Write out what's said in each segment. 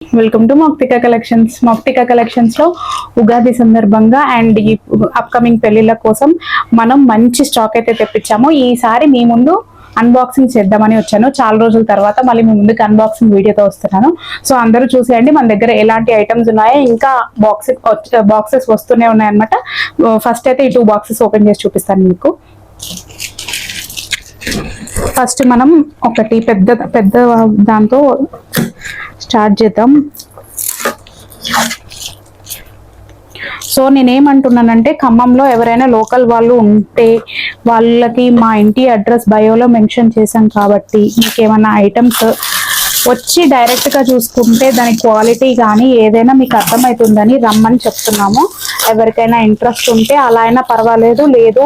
Welcome to Mouktika collections. Mouktika collections లో ఉగాది సందర్భంగా and ఈ అప్కమింగ్ పెళ్లిళ్ళ కోసం మనం మంచి స్టాక్ అయితే తెప్పించాము. ఈసారి మీ ముందు అన్బాక్సింగ్ చేద్దామని వచ్చాను. చాలా రోజుల తర్వాత మళ్ళీ మీ ముందుకు అన్బాక్సింగ్ వీడియోతో వస్తున్నాను. సో అందరూ చూసేయండి మన దగ్గర ఎలాంటి ఐటమ్స్ ఉన్నాయో, ఇంకా బాక్సెస్ వస్తూనే ఉన్నాయన్నమాట. ఫస్ట్ అయితే ఈ 2 బాక్సెస్ ఓపెన్ చేసి చూపిస్తాను మీకు. ఫస్ట్ మనం ఒకటి పెద్ద దాంతో స్టార్ట్ చేద్దాం. సో నేనేమంటున్నానంటే, ఖమ్మంలో ఎవరైనా లోకల్ వాళ్ళు ఉంటే వాళ్ళకి మా ఇంటి అడ్రస్ బయోలో మెన్షన్ చేశాం కాబట్టి మీకు ఏమైనా ఐటమ్స్ వచ్చి డైరెక్ట్గా చూసుకుంటే దాని క్వాలిటీ కానీ ఏదైనా మీకు అర్థమవుతుందని రమ్మని చెప్తున్నాము. ఎవరికైనా ఇంట్రెస్ట్ ఉంటే అలా అయినా పర్వాలేదు, లేదు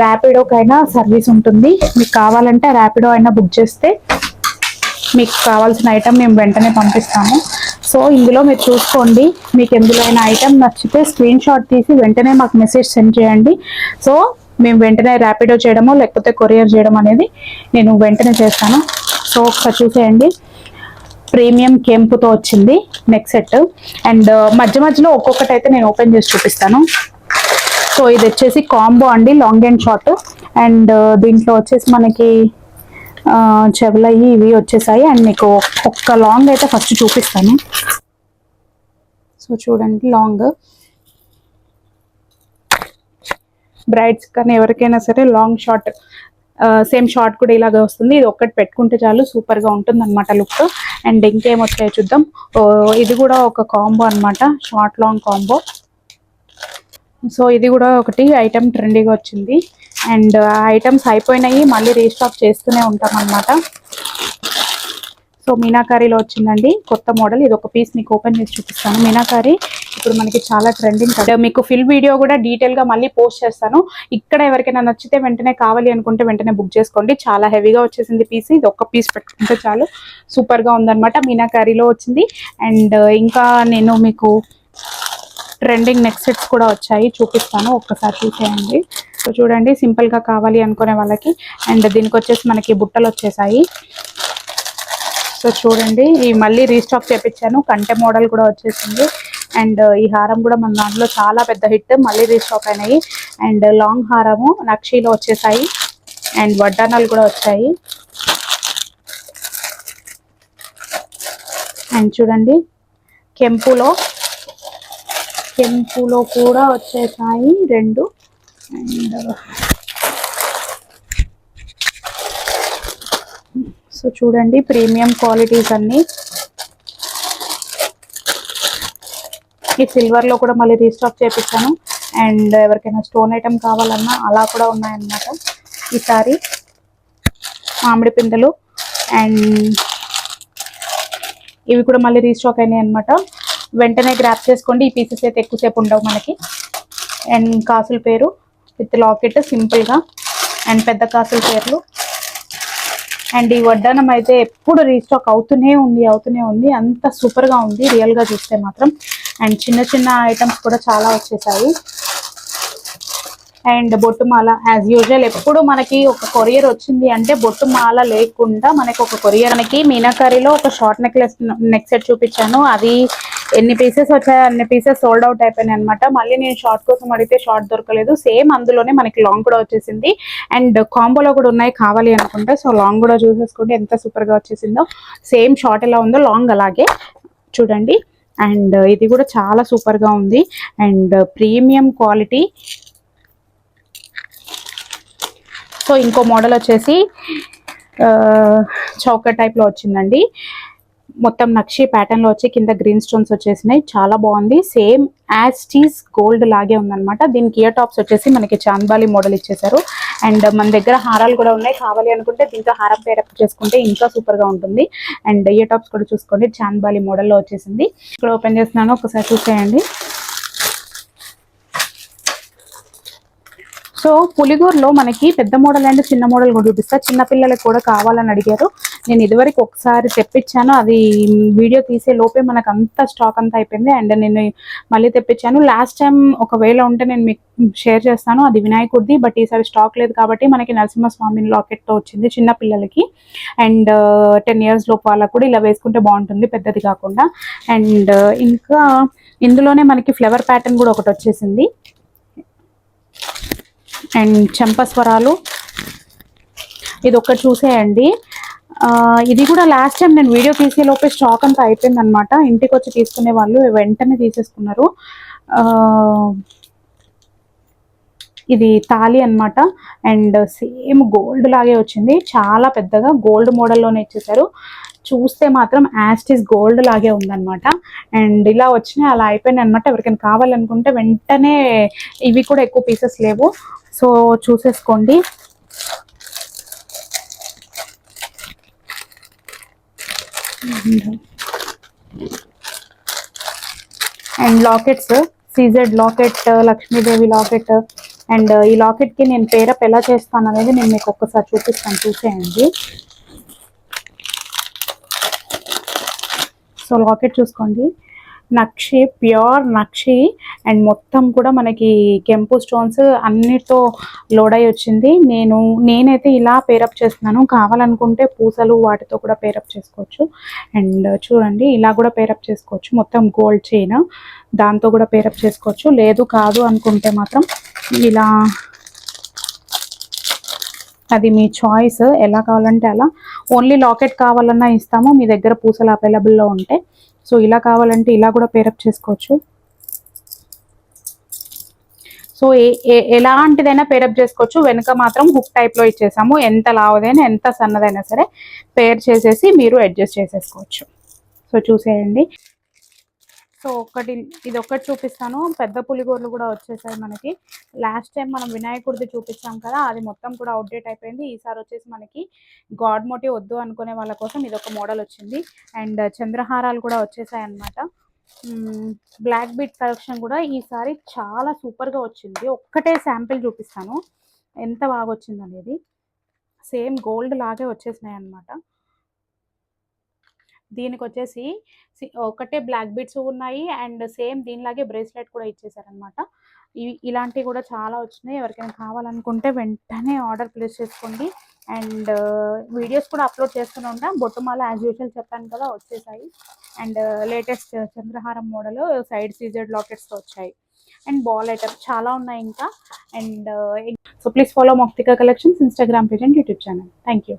ర్యాపిడోకైనా సర్వీస్ ఉంటుంది. మీకు కావాలంటే ర్యాపిడో అయినా బుక్ చేస్తే మీకు కావాల్సిన ఐటమ్ మేము వెంటనే పంపిస్తాము. సో ఇందులో మీరు చూసుకోండి, మీకు ఎందులో అయినా ఐటమ్ నచ్చితే స్క్రీన్ షాట్ తీసి వెంటనే మాకు మెసేజ్ సెండ్ చేయండి. సో మేము వెంటనే ర్యాపిడో చేయడమో లేకపోతే కొరియర్ చేయడం అనేది నేను వెంటనే చేస్తాను. సో ఒకసారి చూసేయండి. ప్రీమియం కెంపుతో వచ్చింది నెక్ సెట్. అండ్ మధ్యలో ఒక్కొక్కటి అయితే నేను ఓపెన్ చేసి చూపిస్తాను. సో ఇది వచ్చేసి కాంబో అండి, లాంగ్ అండ్ షార్ట్. అండ్ దీంట్లో వచ్చేసి మనకి చెవులయ్యి ఇవి వచ్చేసాయి. అండ్ మీకు ఒక్క లాంగ్ అయితే ఫస్ట్ చూపిస్తాను. సో చూడండి, లాంగ్ బ్రైడ్స్ కానీ ఎవరికైనా సరే లాంగ్ షార్ట్ సేమ్ షార్ట్ కూడా ఇలాగే వస్తుంది. ఇది ఒక్కటి పెట్టుకుంటే చాలు, సూపర్ గా ఉంటుంది అనమాట లుక్. అండ్ ఇంకేం వచ్చాయో చూద్దాం. ఇది కూడా ఒక కాంబో అనమాట, షార్ట్ లాంగ్ కాంబో. సో ఇది కూడా ఒకటి ఐటమ్ ట్రెండీగా వచ్చింది. అండ్ ఐటమ్స్ అయిపోయినాయి, మళ్ళీ రీస్టాక్ చేస్తూనే ఉంటాం అనమాట. సో మీనాకారీలో వచ్చిందండి కొత్త మోడల్. ఇది ఒక పీస్ మీకు ఓపెన్ చేసి చూపిస్తాను. మీనాకారీ ఇప్పుడు మనకి చాలా ట్రెండింగ్. మీకు ఫుల్ వీడియో కూడా డీటెయిల్ గా మళ్ళీ పోస్ట్ చేస్తాను. ఇక్కడ ఎవరికైనా నచ్చితే వెంటనే కావాలి అనుకుంటే వెంటనే బుక్ చేసుకోండి. చాలా హెవీగా వచ్చేసింది పీస్. ఇది ఒక్క పీస్ పెట్టుకుంటే చాలు, సూపర్ గా ఉందన్నమాట. మీనాకారీలో వచ్చింది. అండ్ ఇంకా నేను మీకు ట్రెండింగ్ నెక్ సెట్స్ కూడా వచ్చాయి, చూపిస్తాను, ఒక్కసారి చూసేయండి. సో చూడండి, సింపుల్ గా కావాలి అనుకునే వాళ్ళకి. అండ్ దీనికి వచ్చేసి మనకి బుట్టలు వచ్చేసాయి. సో చూడండి, ఈ మళ్ళీ రీస్టాక్ చేపించాను. కంటె మోడల్ కూడా వచ్చేసింది. అండ్ ఈ హారం కూడా మన దాంట్లో చాలా పెద్ద హిట్, మళ్ళీ రీస్టాక్ అయినాయి. అండ్ లాంగ్ హారము నక్షీలో వచ్చేసాయి. అండ్ వడ్డానాలు కూడా వచ్చాయి. అండ్ చూడండి, కెంపులో కూడా వచ్చేసాయి 2. అండ్ సో చూడండి, ప్రీమియం క్వాలిటీస్ అన్ని. ఈ సిల్వర్ లో కూడా మళ్ళీ రీస్టాక్ చేపించాను. అండ్ ఎవరికైనా స్టోన్ ఐటమ్ కావాలన్నా అలా కూడా ఉన్నాయన్నమాట. ఈసారి మామిడి పిందెలు అండ్ ఇవి కూడా మళ్ళీ రీస్టాక్ అయినాయి అనమాట. వెంటనే గ్రాప్ చేసుకోండి, ఈ పీసెస్ అయితే ఎక్కువసేపు ఉండవు మనకి. అండ్ కాసుల పేరు విత్ లాకెట్ సింపుల్ గా, అండ్ పెద్ద కాసుల పేర్లు. అండ్ ఈ వడ్డానం అయితే ఎప్పుడు రీస్టాక్ అవుతూనే ఉంది. అంత సూపర్ గా ఉంది రియల్ గా చూస్తే మాత్రం. అండ్ చిన్న ఐటమ్స్ కూడా చాలా వచ్చేసాయి. అండ్ బొట్టుమాల యాజ్ యూజువల్, ఎప్పుడు మనకి ఒక కొరియర్ వచ్చింది అంటే బొట్టుమాల లేకుండా మనకి ఒక కొరియర్. మనకి మీనాకారీలో ఒక షార్ట్ నెక్ సెట్ చూపించాను. అది ఎన్ని పీసెస్ వచ్చాయో అన్ని పీసెస్ సోల్డ్ అవుట్ అయిపోయినాయి అనమాట. మళ్ళీ నేను షార్ట్ కోసం అడిగితే షార్ట్ దొరకలేదు. సేమ్ అందులోనే మనకి లాంగ్ కూడా వచ్చేసింది. అండ్ కాంబోలో కూడా ఉన్నాయి కావాలి అనుకుంటే. సో లాంగ్ కూడా చూసేసుకోండి ఎంత సూపర్ గా వచ్చేసిందో. సేమ్ షార్ట్ ఎలా ఉందో లాంగ్ అలాగే చూడండి. అండ్ ఇది కూడా చాలా సూపర్ గా ఉంది. And premium quality. సో ఇంకో మోడల్ వచ్చేసి చౌక టైప్ లో వచ్చిందండి. మొత్తం నక్షి ప్యాటర్న్ లో వచ్చి కింద గ్రీన్ స్టోన్స్ వచ్చేసినాయి. చాలా బాగుంది. సేమ్ యాజ్ టీస్ గోల్డ్ లాగే ఉందన్నమాట. దీనికి ఇయర్ టాప్స్ వచ్చేసి మనకి చాంద్బాలి మోడల్ ఇచ్చేసారు. అండ్ మన దగ్గర హారాలు కూడా ఉన్నాయి, కావాలి అనుకుంటే దీంతో హారం పేరప్ చేసుకుంటే ఇంకా సూపర్ గా ఉంటుంది. అండ్ ఇయర్ టాప్స్ కూడా చూసుకోండి, చాంద్బాలి మోడల్లో వచ్చేసింది. ఇక్కడ ఓపెన్ చేస్తున్నాను, ఒకసారి చూసేయండి. సో పులిగూరులో మనకి పెద్ద మోడల్ అండ్ చిన్న మోడల్ కూడా చూపిస్తా. చిన్న పిల్లలకు కూడా కావాలని అడిగారు. నేను ఇదివరకు ఒకసారి తెప్పించాను, అది వీడియో తీసే లోపే మనకు అంత స్టాక్ అంతా అయిపోయింది. అండ్ నేను మళ్ళీ తెప్పించాను. లాస్ట్ టైం ఒకవేళ ఉంటే నేను మీకు షేర్ చేస్తాను, అది వినాయకుడిది. బట్ ఈసారి స్టాక్ లేదు కాబట్టి మనకి నరసింహస్వామి లాకెట్తో వచ్చింది చిన్న పిల్లలకి. అండ్ 10 years లోపు వాళ్ళకు కూడా ఇలా వేసుకుంటే బాగుంటుంది, పెద్దది కాకుండా. అండ్ ఇంకా ఇందులోనే మనకి ఫ్లవర్ ప్యాటర్న్ కూడా ఒకటి వచ్చేసింది. అండ్ చంపస్వరాలు ఇది ఒక్కటి చూసేయండి. ఇది కూడా లాస్ట్ టైం నేను వీడియో తీసే లోపే స్టాక్ అంతా అయిపోయింది అనమాట. ఇంటికి వచ్చి తీసుకునే వాళ్ళు వెంటనే తీసేసుకున్నారు. ఇది తాళి అనమాట. అండ్ సేమ్ గోల్డ్ లాగే వచ్చింది, చాలా పెద్దగా గోల్డ్ మోడల్లోనే ఇచ్చేసారు. చూస్తే మాత్రం యాస్టిస్ గోల్డ్ లాగే ఉందన్నమాట. అండ్ ఇలా వచ్చినాయి, అలా అయిపోయినాయి అనమాట. ఎవరికైనా కావాలనుకుంటే వెంటనే, ఇవి కూడా ఎక్కువ పీసెస్ లేవు, సో చూసేసుకోండి. And lockets, CZ locket, Lakshmidevi locket. And ఈ లాకెట్కి నేను పేరప్ ఎలా చేస్తాను అనేది నేను మీకు ఒక్కసారి చూపిస్తాను, చూసేయండి. సో లాకెట్ చూసుకోండి, నక్షి, ప్యూర్ నక్షి. అండ్ మొత్తం కూడా మనకి కెంపు స్టోన్స్ అన్నిటితో లోడ్ అయి వచ్చింది. నేనైతే ఇలా పేరప్ చేస్తున్నాను, కావాలనుకుంటే పూసలు వాటితో కూడా పేరప్ చేసుకోవచ్చు. అండ్ చూడండి, ఇలా కూడా పేరప్ చేసుకోవచ్చు. మొత్తం గోల్డ్ చైన్, దాంతో కూడా పేరప్ చేసుకోవచ్చు. లేదు కాదు అనుకుంటే మాత్రం ఇలా, అది మీ చాయిస్, ఎలా కావాలంటే అలా. ఓన్లీ లాకెట్ కావాలన్నా ఇస్తాము, మీ దగ్గర పూసలు అవైలబుల్లో ఉంటే. సో ఇలా కావాలంటే ఇలా కూడా పేరప్ చేసుకోవచ్చు. సో ఎలాంటిదైనా పేరప్ చేసుకోవచ్చు. వెనుక మాత్రం హుక్ టైప్లో ఇచ్చేసాము, ఎంత లావుదైనా ఎంత సన్నదైనా సరే పేర్ చేసేసి మీరు అడ్జస్ట్ చేసేసుకోవచ్చు. సో చూసేయండి. సో ఇది ఒక్కటి చూపిస్తాను. పెద్ద పులిగోర్లు కూడా వచ్చేసాయి మనకి. లాస్ట్ టైం మనం వినాయకుడిది చూపించాం కదా, అది మొత్తం కూడా అవుట్డేట్ అయిపోయింది. ఈసారి వచ్చేసి మనకి గాడ్ మోటివ్ వద్దు అనుకునే వాళ్ళ కోసం ఇది ఒక మోడల్ వచ్చింది. అండ్ చంద్రహారాలు కూడా వచ్చేసాయి అనమాట. బ్లాక్ బీట్ కలెక్షన్ కూడా ఈసారి చాలా సూపర్గా వచ్చింది. ఒక్కటే శాంపిల్ చూపిస్తాను ఎంత బాగా వచ్చింది అనేది. సేమ్ గోల్డ్ లాగే వచ్చేసినాయి అనమాట. దీనికి వచ్చేసి ఒకటే బ్లాక్ బీడ్స్ ఉన్నాయి, అండ్ సేమ్ దీనిలాగే బ్రేస్లెట్ కూడా ఇచ్చేసారనమాట. ఇలాంటివి కూడా చాలా వచ్చినాయి. ఎవరికైనా కావాలనుకుంటే వెంటనే ఆర్డర్ ప్లేస్ చేసుకోండి. అండ్ వీడియోస్ కూడా అప్లోడ్ చేస్తూనే ఉంటాం. బొట్టుమాల యాజ్ యూజువల్ చెప్పాను కదా, వచ్చేసాయి. అండ్ లేటెస్ట్ చంద్రహారం మోడల్ సైడ్ సీజెడ్ లాకెట్స్తో వచ్చాయి. అండ్ బాల్ ఐటమ్ చాలా ఉన్నాయి ఇంకా. And so please follow Mouktika collections Instagram page and YouTube channel. Thank you.